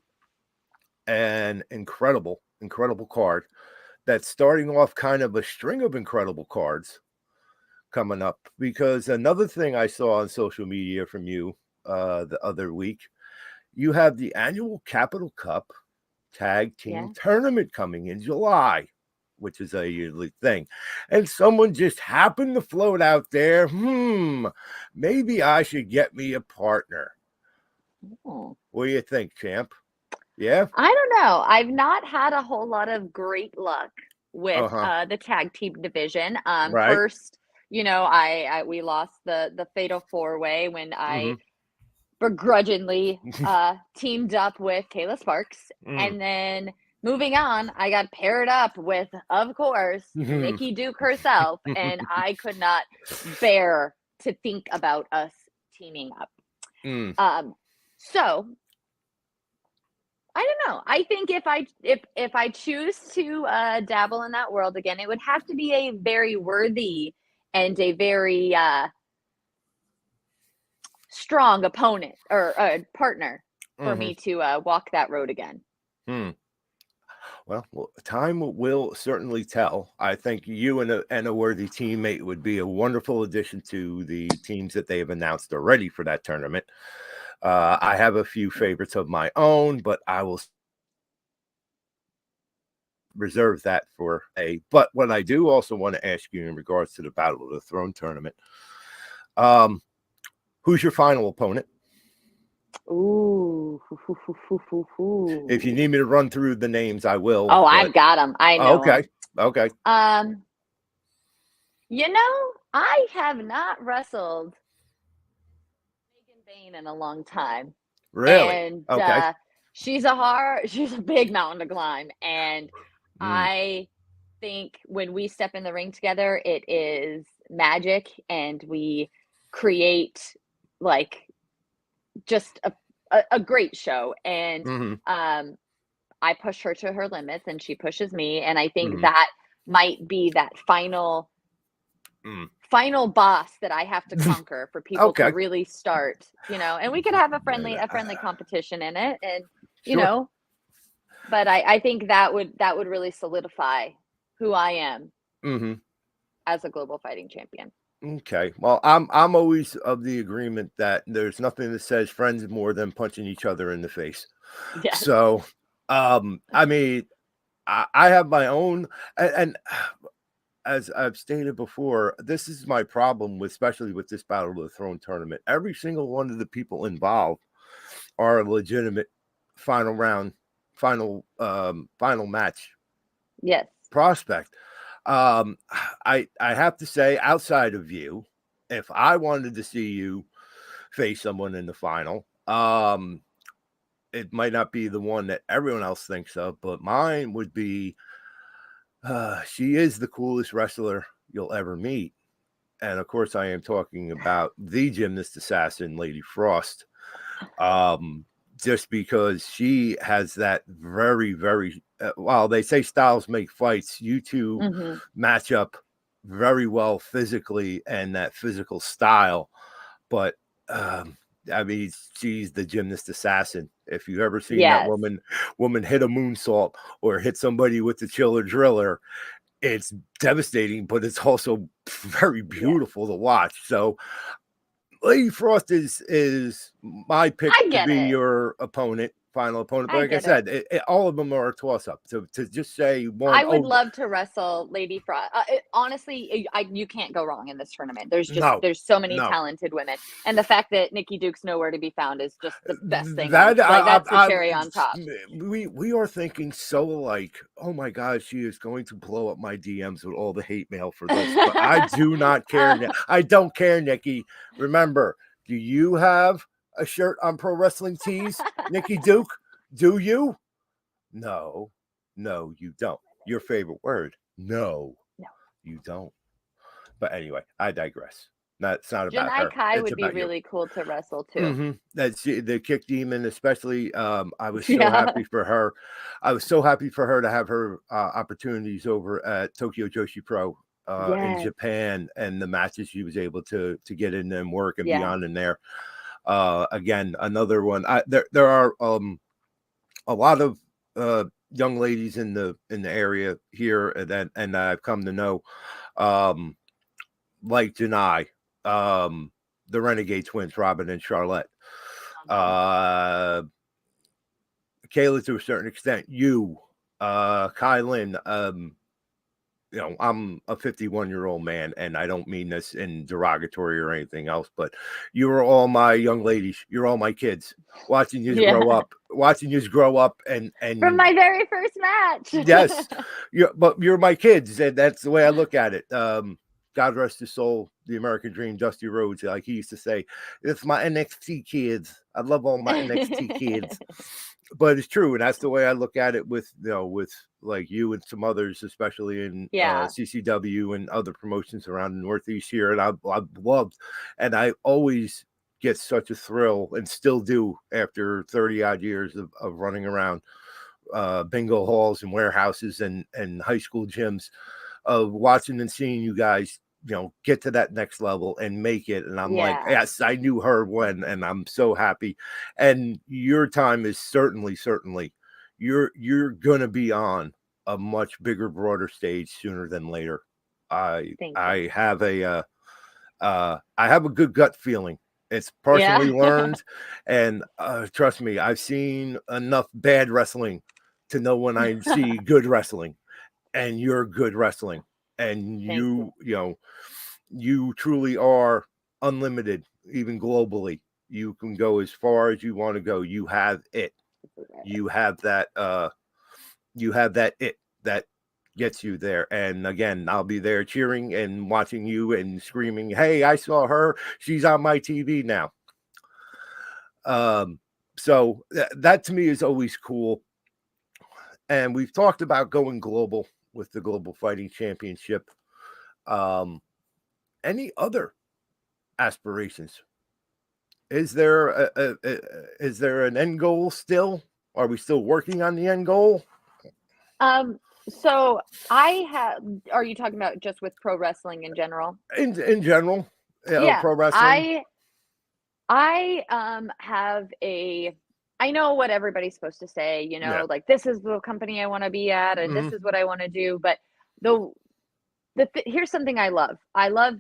Speaker 1: an incredible card that's starting off kind of a string of incredible cards coming up, because another thing I saw on social media from you the other week, you have the annual Capital Cup Tag Team Tournament coming in July, which is a yearly thing. And someone just happened to float out there, maybe I should get me a partner.
Speaker 2: Oh.
Speaker 1: What do you think, champ? Yeah?
Speaker 2: I don't know. I've not had a whole lot of great luck with the tag team division.
Speaker 1: Right.
Speaker 2: First, we lost the Fatal 4-Way when I begrudgingly teamed up with Kayla Sparks. And then moving on, I got paired up with, of course, Nikki Duke herself, and I could not bear to think about us teaming up. So I don't know. I think if I choose to dabble in that world again, it would have to be a very worthy and a very strong opponent or partner for me to walk that road again.
Speaker 1: Well, time will certainly tell. I think you and a worthy teammate would be a wonderful addition to the teams that they have announced already for that tournament. I have a few favorites of my own, but I will reserve that for but what I do also want to ask you in regards to the Battle of the Throne tournament, who's your final opponent?
Speaker 2: Ooh.
Speaker 1: If you need me to run through the names, I will.
Speaker 2: Oh, I've got them. I know.
Speaker 1: Okay. Okay.
Speaker 2: I have not wrestled Megan Bain in a long time.
Speaker 1: Really?
Speaker 2: And
Speaker 1: okay.
Speaker 2: She's a big mountain to climb. And I think when we step in the ring together, it is magic, and we create like just a great show. And I push her to her limits, and she pushes me. And I think that might be that final boss that I have to conquer for people to really start, and we could have a friendly competition in it, and but I think that would really solidify who I am as a Global Fighting Champion.
Speaker 1: Okay. Well, I'm always of the agreement that there's nothing that says friends more than punching each other in the face.
Speaker 2: Yes.
Speaker 1: So, I mean, I have my own, and as I've stated before, this is my problem with, especially with this Battle of the Throne tournament. Every single one of the people involved are a legitimate final round, final match
Speaker 2: Yes.
Speaker 1: prospect. I have to say, outside of you, if I wanted to see you face someone in the final, it might not be the one that everyone else thinks of, but mine would be. She is the coolest wrestler you'll ever meet. And of course, I am talking about the gymnast assassin, Lady Frost. Um, just because she has that very, very, while they say styles make fights, you two
Speaker 2: Hmm.
Speaker 1: match up very well physically and that physical style. But I mean, she's the gymnast assassin. If you've ever seen that
Speaker 2: Yes.
Speaker 1: woman hit a moonsault or hit somebody with the chiller driller, it's devastating, but it's also very
Speaker 2: Yeah.
Speaker 1: beautiful to watch. So Lady Frost is my pick
Speaker 2: I
Speaker 1: to
Speaker 2: get
Speaker 1: be
Speaker 2: it.
Speaker 1: your final opponent. But
Speaker 2: I
Speaker 1: like I
Speaker 2: get it.
Speaker 1: said, all of them are a toss up. To just say one,
Speaker 2: I would
Speaker 1: oh
Speaker 2: love to wrestle Lady Frost. Honestly, you can't go wrong in this tournament.
Speaker 1: no,
Speaker 2: There's so many
Speaker 1: no,
Speaker 2: talented women, and the fact that Nikki Duke's nowhere to be found is just the best thing on
Speaker 1: that
Speaker 2: like that's the cherry on top.
Speaker 1: we are thinking so alike. Oh my God, she is going to blow up my DMs with all the hate mail for this, but I do not care. I don't care, Nikki. Remember, do you have a shirt on Pro Wrestling Tees, Nikki Duke? Do you? No, no, you don't. Your favorite word? No,
Speaker 2: No.
Speaker 1: you don't. But anyway, I digress. It's not about
Speaker 2: Janai
Speaker 1: her.
Speaker 2: Kai
Speaker 1: It's
Speaker 2: would be
Speaker 1: about you.
Speaker 2: really cool to wrestle too.
Speaker 1: Mm-hmm. That's the Kick Demon, especially. I was so
Speaker 2: Yeah.
Speaker 1: happy for her. I was so happy for her to have her opportunities over at Tokyo Joshi Pro in
Speaker 2: Yes.
Speaker 1: Japan, and the matches she was able to get in and work and
Speaker 2: Yeah.
Speaker 1: beyond in there. Again, another one. There are a lot of young ladies in the area here and I've come to know, um, like Janai, the Renegade Twins, Robin and Charlotte,
Speaker 2: Uh-huh.
Speaker 1: uh, Kayla to a certain extent, you, Kylan. I'm a 51-year-old man, and I don't mean this in derogatory or anything else, but you are all my young ladies. You're all my kids.
Speaker 2: Yeah.
Speaker 1: Watching you grow up,
Speaker 2: From
Speaker 1: and
Speaker 2: my very first match.
Speaker 1: yes, but you're my kids, and that's the way I look at it. God rest his soul, the American Dream, Dusty Rhodes, like he used to say, it's my NXT kids. I love all my NXT kids. But it's true, and that's the way I look at it with with like you and some others, especially in
Speaker 2: Yeah.
Speaker 1: CCW and other promotions around the Northeast here. And I've loved, and I always get such a thrill, and still do after 30 odd years of running around bingo halls and warehouses and high school gyms, of watching and seeing you guys get to that next level and make it. And I'm like,
Speaker 2: Yeah.
Speaker 1: yes, I knew her when, and I'm so happy. And your time is certainly you're gonna be on a much bigger, broader stage sooner than later. i
Speaker 2: Thank you.
Speaker 1: i have a I have a good gut feeling. It's partially
Speaker 2: Yeah.
Speaker 1: learned, and trust me, I've seen enough bad wrestling to know when I see good wrestling, and you're good wrestling, and
Speaker 2: Thank you.
Speaker 1: you truly are unlimited, even globally. You can go as far as you want to go. You have it. You have that. You have that it that gets you there. And again, I'll be there cheering and watching you and screaming, "Hey, I saw her. She's on my TV now." So that to me is always cool. And we've talked about going global with the Global Fighting Championship. Um, any other aspirations? Is there is there an end goal still? Are we still working on the end goal?
Speaker 2: So I have, are you talking about just with pro wrestling in general?
Speaker 1: In general,
Speaker 2: Yeah.
Speaker 1: pro wrestling.
Speaker 2: I have a, I know what everybody's supposed to say,
Speaker 1: Yeah.
Speaker 2: like this is the company I want to be at and this
Speaker 1: Hmm.
Speaker 2: is what I want to do, but the here's something I love. I love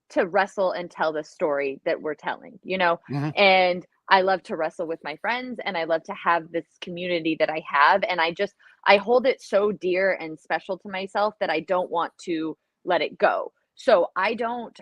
Speaker 2: to wrestle and tell the story that we're telling, you know?
Speaker 1: Mm-hmm.
Speaker 2: And I love to wrestle with my friends, and I love to have this community that I have. And I hold it so dear and special to myself that I don't want to let it go. So I don't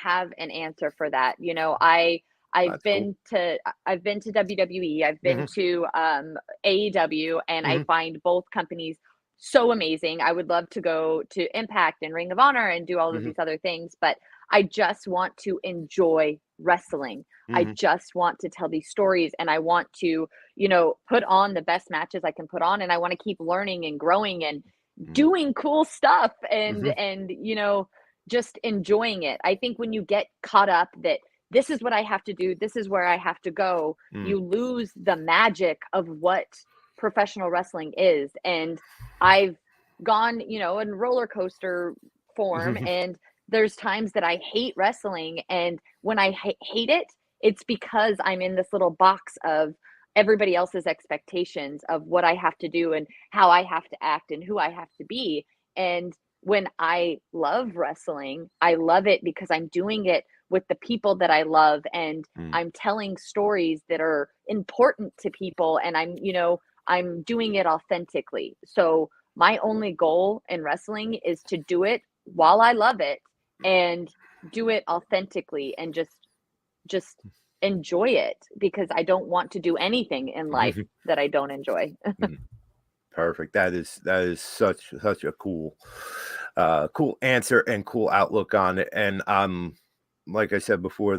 Speaker 2: have an answer for that. You know, I've
Speaker 1: That's cool.
Speaker 2: been to I've been to WWE, I've been
Speaker 1: Mm-hmm.
Speaker 2: to AEW, and I
Speaker 1: Mm-hmm.
Speaker 2: find both companies so amazing. I would love to go to Impact and Ring of Honor and do all of
Speaker 1: Mm-hmm.
Speaker 2: these other things, but I just want to enjoy wrestling. I
Speaker 1: Mm-hmm.
Speaker 2: just want to tell these stories, and I want to, you know, put on the best matches I can put on, and I want to keep learning and growing and doing cool stuff
Speaker 1: Mm-hmm.
Speaker 2: and you know, just enjoying it. I think when you get caught up that this is what I have to do, this is where I have to go,
Speaker 1: Mm-hmm.
Speaker 2: you lose the magic of what professional wrestling is. And I've gone, you know, in roller coaster form,
Speaker 1: Mm-hmm.
Speaker 2: and there's times that I hate wrestling, and when I hate it, it's because I'm in this little box of everybody else's expectations of what I have to do and how I have to act and who I have to be. And when I love wrestling, I love it because I'm doing it with the people that I love, and I'm telling stories that are important to people, and I'm, you know, I'm doing it authentically. So my only goal in wrestling is to do it while I love it and do it authentically and just enjoy it, because I don't want to do anything in life
Speaker 1: Mm-hmm.
Speaker 2: that I don't enjoy.
Speaker 1: Perfect. That is such a cool answer and cool outlook on it. And like I said before,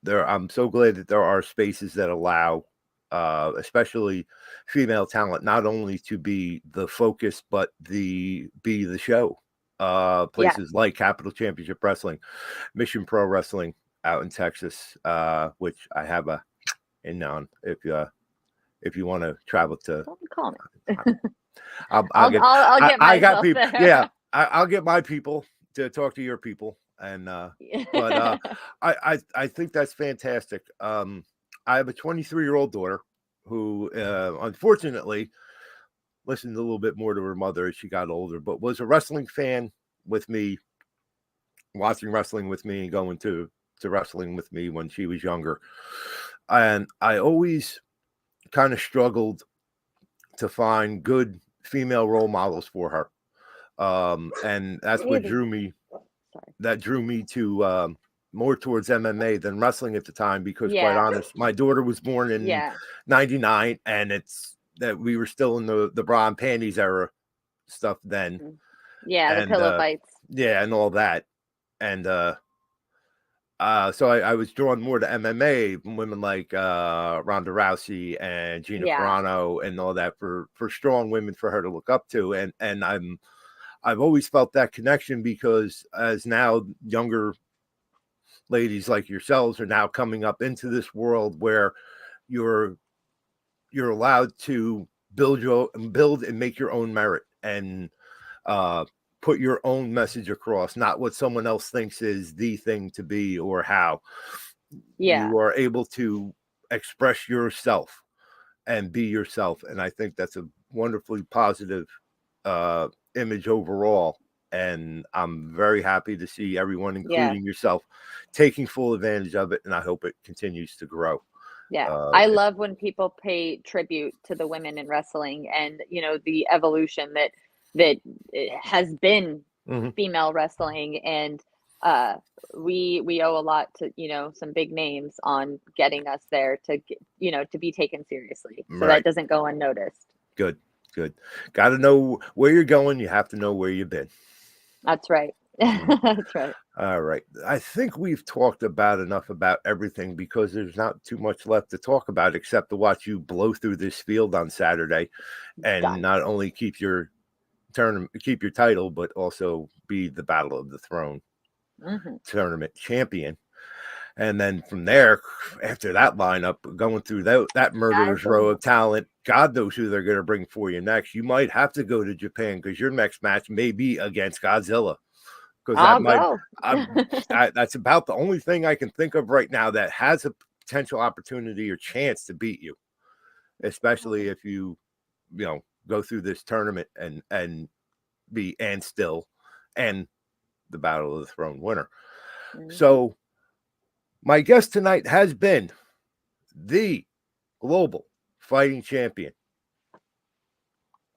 Speaker 1: I'm so glad that there are spaces that allow especially female talent not only to be the focus but be the show.
Speaker 2: Yeah.
Speaker 1: Places like Capital Championship Wrestling, Mission Pro Wrestling out in Texas, which I have a in on if you want to travel to.
Speaker 2: Don't call me.
Speaker 1: I'll get
Speaker 2: I'll get
Speaker 1: I got
Speaker 2: myself
Speaker 1: people.
Speaker 2: there.
Speaker 1: Yeah, I'll get my people to talk to your people, and but I think that's fantastic. I have a 23-year-old daughter who unfortunately listened a little bit more to her mother as she got older, but was a wrestling fan with me, watching wrestling with me, and going to wrestling with me when she was younger, and I always kind of struggled to find good female role models for her. And that's what
Speaker 2: Baby. Sorry.
Speaker 1: drew me to more towards MMA than wrestling at the time, because quite
Speaker 2: Yeah.
Speaker 1: honest, my daughter was born in
Speaker 2: Yeah.
Speaker 1: 99, and it's that we were still in the bra and panties era stuff then,
Speaker 2: Yeah, the
Speaker 1: and
Speaker 2: pillow fights.
Speaker 1: yeah, and all that. And so I was drawn more to MMA, women like Ronda Rousey and Gina
Speaker 2: Yeah.
Speaker 1: Carano and all that, for strong women for her to look up to. And I've always felt that connection, because as now younger ladies like yourselves are now coming up into this world where you're allowed to build and make your own merit, and uh, put your own message across, not what someone else thinks is the thing to be or how.
Speaker 2: Yeah.
Speaker 1: You are able to express yourself and be yourself, and I think that's a wonderfully positive image overall. And I'm very happy to see everyone,
Speaker 2: Yeah.
Speaker 1: including yourself, taking full advantage of it, and I hope it continues to grow.
Speaker 2: Yeah.
Speaker 1: Uh,
Speaker 2: I love when people pay tribute to the women in wrestling and, you know, the evolution that has been
Speaker 1: mhm.
Speaker 2: female wrestling. And uh we owe a lot to, you know, some big names on getting us there to you know, to be taken seriously, so that
Speaker 1: Right.
Speaker 2: doesn't go unnoticed.
Speaker 1: Good. Got to know where you're going. You have to know where you've been.
Speaker 2: That's right.
Speaker 1: Mhm.
Speaker 2: That's right.
Speaker 1: All right. I think we've talked about enough about everything, because there's not too much left to talk about except to watch you blow through this field on Saturday, and
Speaker 2: Done.
Speaker 1: not only keep your title, but also be the Battle of the Throne tournament champion. And then from there, after that lineup, going through that murderer's row of talent, God knows who they're going to bring for you next. You might have to go to Japan, because your next match may be against Godzilla. Because
Speaker 2: I'll go.
Speaker 1: that's about the only thing I can think of right now that has a potential opportunity or chance to beat you, especially if you go through this tournament and be and still and the Battle of the Throne winner. So my guest tonight has been the global fighting champion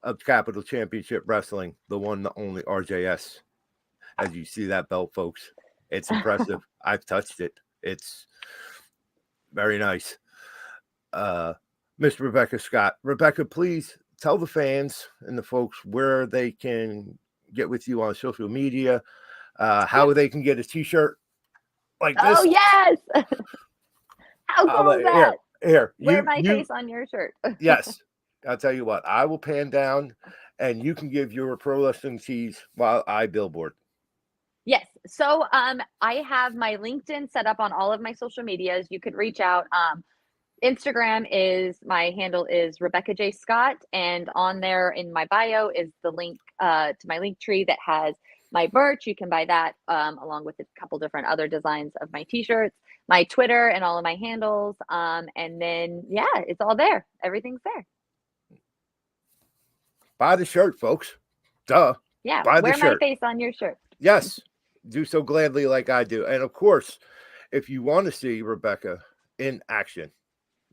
Speaker 1: of Capital Championship Wrestling, the one, the only RJS. As you see that belt, folks, it's impressive. I've touched it. It's very nice. Miss Rebecca Scott. Rebecca, please tell the fans and the folks where they can get with you on social media, how they can get a t-shirt like this.
Speaker 2: Oh, yes. How cool is that?
Speaker 1: Here.
Speaker 2: Wear my face on your shirt.
Speaker 1: Yes. I'll tell you what, I will pan down and you can give your pro wrestling tees while I billboard.
Speaker 2: Yes. So I have my LinkedIn set up on all of my social medias. You could reach out. Instagram is, my handle is Rebecca J. Scott. And on there in my bio is the link to my link tree that has my merch. You can buy that along with a couple different other designs of my t-shirts, my Twitter and all of my handles. And then, yeah, it's all there. Everything's there.
Speaker 1: Buy the shirt, folks. Duh.
Speaker 2: Yeah.
Speaker 1: Buy
Speaker 2: Wear
Speaker 1: the shirt.
Speaker 2: my face on your shirt.
Speaker 1: Yes. Do so gladly like I do. And of course, if you want to see Rebecca in action,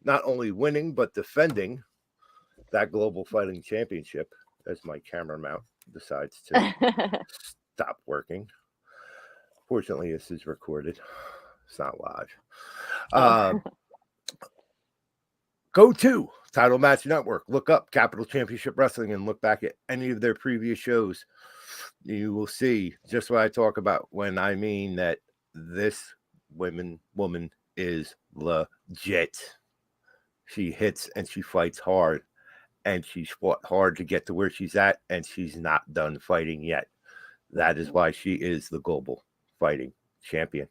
Speaker 1: not only winning, but defending that global fighting championship, as my camera mount decides to stop working. Fortunately, this is recorded. It's not live. Go to Title Match Network, look up Capital Championship Wrestling and look back at any of their previous shows. You will see just what I talk about when I mean that this woman is legit. She hits and she fights hard, and she's fought hard to get to where she's at, and she's not done fighting yet. That is why she is the global fighting champion.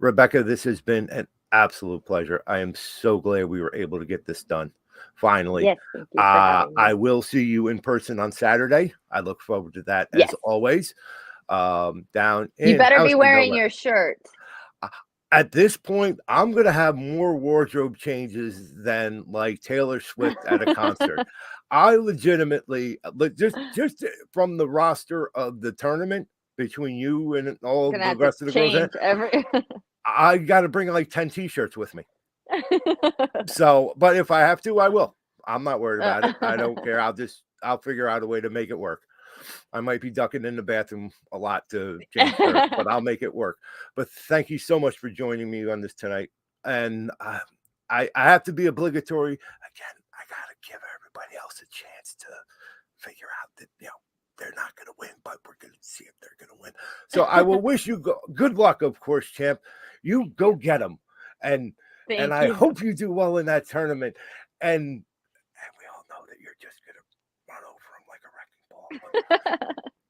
Speaker 1: Rebecca, this has been an absolute pleasure. I am so glad we were able to get this done. Finally.
Speaker 2: Yes, thank you for having me.
Speaker 1: I will see you in person on Saturday. I look forward to that as always. Down in
Speaker 2: you better
Speaker 1: Houston,
Speaker 2: be wearing
Speaker 1: Delaware.
Speaker 2: Your shirt.
Speaker 1: At this point, I'm going to have more wardrobe changes than like Taylor Swift at a concert. I legitimately, just from the roster of the tournament between you and all the rest of the girls, I got to bring like 10 t-shirts with me. So, but if I have to, I will. I'm not worried about it. I don't care. I'll figure out a way to make it work. I might be ducking in the bathroom a lot to change shirts, but I'll make it work. But thank you so much for joining me on this tonight. And I have to be obligatory. Again, I got to give everybody else a chance to figure out that, they're not going to win, but we're going to see if they're going to win. So I will wish you good luck, of course, champ. You go get them. And I hope you do well in that tournament. And we all know that you're just going to run over them like a wrecking ball.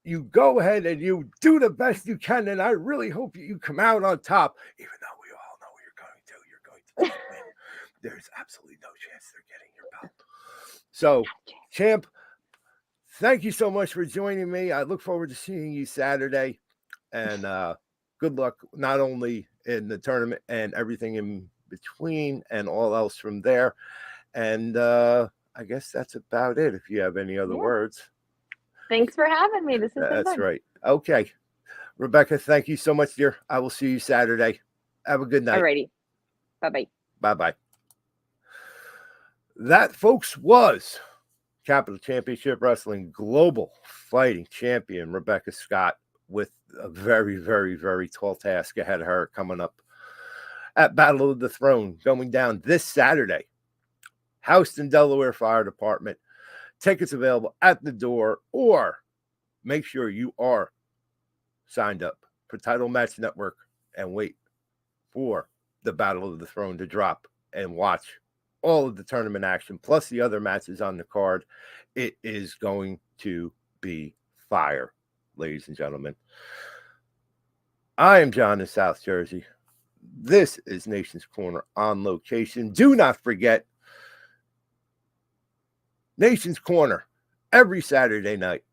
Speaker 1: You go ahead and you do the best you can. And I really hope you come out on top, even though we all know you're going to win. There's absolutely no chance they're getting your belt. So, champ, thank you so much for joining me. I look forward to seeing you Saturday. And good luck, not only in the tournament and everything in between and all else from there. And I guess that's about it. If you have any other words.
Speaker 2: Thanks for having me. This is
Speaker 1: That's right. Okay. Rebecca, thank you so much, dear. I will see you Saturday. Have a good night.
Speaker 2: Alrighty. Bye-bye.
Speaker 1: Bye-bye. That, folks, was Capital Championship Wrestling Global Fighting Champion Rebecca Scott, with a very, very, very tall task ahead of her coming up at Battle of the Throne, going down this Saturday. Houston, Delaware Fire Department. Tickets available at the door, or make sure you are signed up for Title Match Network and wait for the Battle of the Throne to drop and watch all of the tournament action, plus the other matches on the card. It is going to be fire, ladies and gentlemen. I am John in South Jersey. This is Nation's Corner on location. Do not forget, Nation's Corner every Saturday night,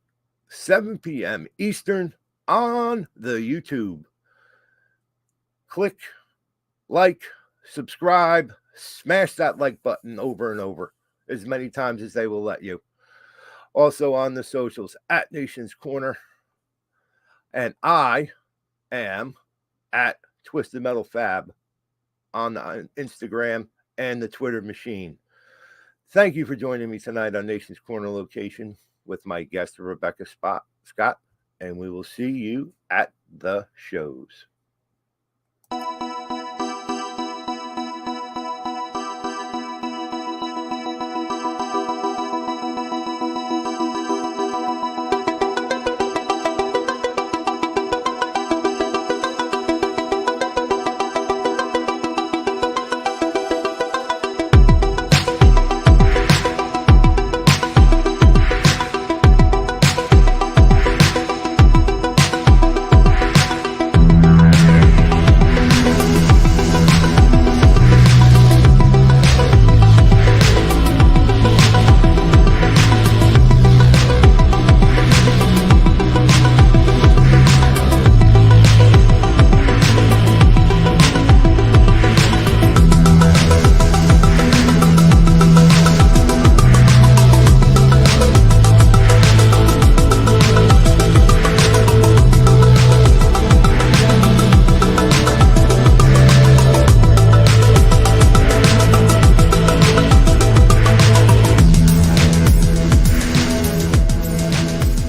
Speaker 1: 7 p.m. Eastern on the YouTube. Click, like, subscribe, smash that like button over and over as many times as they will let you. Also on the socials at Nation's Corner. And I am at Twisted Metal Fab on the Instagram and the Twitter machine. Thank you for joining me tonight on Nation's Corner Location with my guest, Rebecca Scott, and we will see you at the shows.